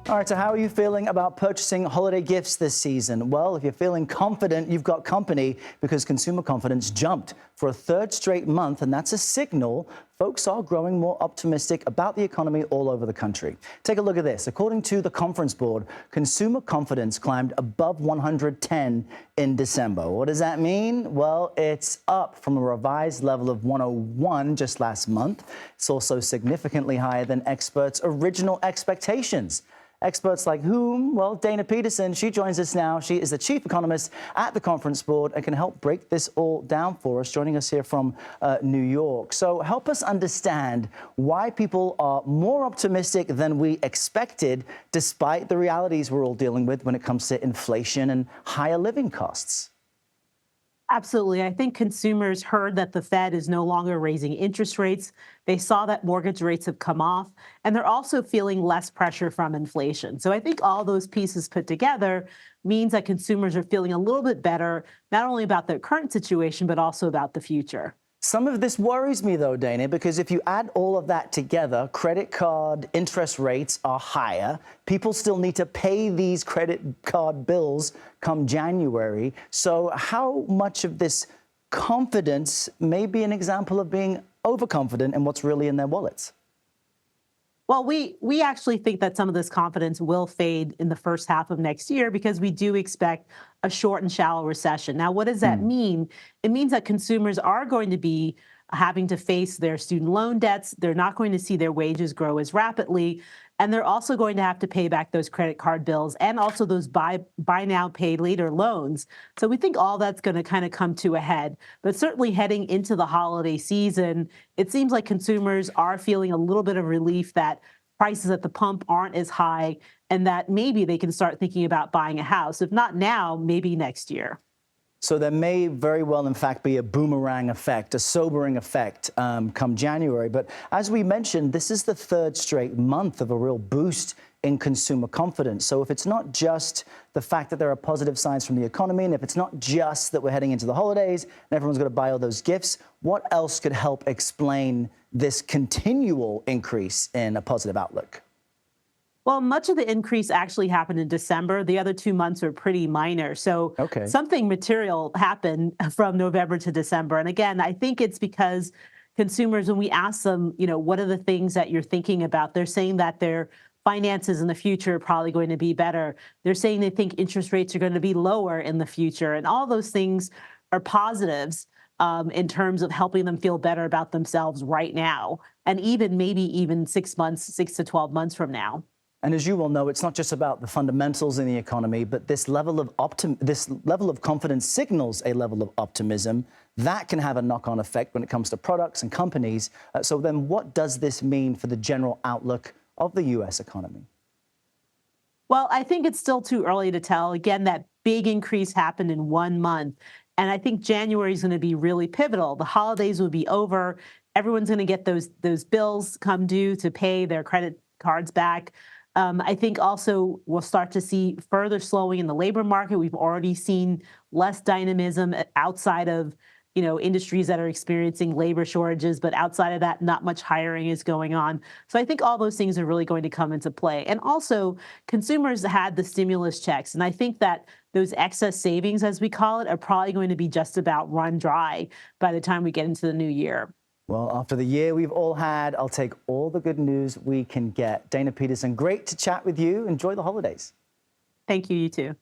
All right, so how are you feeling about purchasing holiday gifts this season? Well, if you're feeling confident, you've got company because consumer confidence jumped for a third straight month, and that's a signal folks are growing more optimistic about the economy all over the country. Take a look at this. According to the Conference Board, consumer confidence climbed above 110 in December. What does that mean? Well, it's up from a revised level of 101 just last month. It's also significantly higher than experts' original expectations. Experts like whom? Well, Dana Peterson, she joins us now. She is the chief economist at the Conference Board and can help break this all down for us, joining us here from New York. So help us understand why people are more optimistic than we expected, despite the realities we're all dealing with when it comes to inflation and higher living costs. Absolutely. I think consumers heard that the Fed is no longer raising interest rates. They saw that mortgage rates have come off, and they're also feeling less pressure from inflation. So I think all those pieces put together means that consumers are feeling a little bit better, not only about their current situation, but also about the future. Some of this worries me, though, Dana, because if you add all of that together, credit card interest rates are higher. People still need to pay these credit card bills come January. So how much of this confidence may be an example of being overconfident in what's really in their wallets? Well, we actually think that some of this confidence will fade in the first half of next year because we do expect a short and shallow recession. Now, what does that mean? It means that consumers are going to be having to face their student loan debts. They're not going to see their wages grow as rapidly. And they're also going to have to pay back those credit card bills and also those buy now, pay later loans. So we think all that's going to kind of come to a head. But certainly heading into the holiday season, it seems like consumers are feeling a little bit of relief that prices at the pump aren't as high and that maybe they can start thinking about buying a house. If not now, maybe next year. So there may very well, in fact, be a boomerang effect, a sobering effect come January. But as we mentioned, this is the third straight month of a real boost in consumer confidence. So if it's not just the fact that there are positive signs from the economy, and if it's not just that we're heading into the holidays and everyone's going to buy all those gifts, what else could help explain this continual increase in a positive outlook? Well, much of the increase actually happened in December. The other 2 months are pretty minor. So something material happened from November to December. And again, I think it's because consumers, when we ask them, what are the things that you're thinking about, they're saying that their finances in the future are probably going to be better. They're saying they think interest rates are going to be lower in the future. And all those things are positives in terms of helping them feel better about themselves right now. And maybe even 6 to 12 months from now. And as you well know, it's not just about the fundamentals in the economy, but this level of confidence signals a level of optimism that can have a knock-on effect when it comes to products and companies. So then what does this mean for the general outlook of the U.S. economy? Well, I think it's still too early to tell. Again, that big increase happened in 1 month. And I think January is going to be really pivotal. The holidays will be over. Everyone's going to get those bills come due to pay their credit cards back. I think also we'll start to see further slowing in the labor market. We've already seen less dynamism outside of, industries that are experiencing labor shortages, but outside of that, not much hiring is going on. So I think all those things are really going to come into play. And also, consumers had the stimulus checks, and I think that those excess savings, as we call it, are probably going to be just about run dry by the time we get into the new year. Well, after the year we've all had, I'll take all the good news we can get. Dana Peterson, great to chat with you. Enjoy the holidays. Thank you, you too.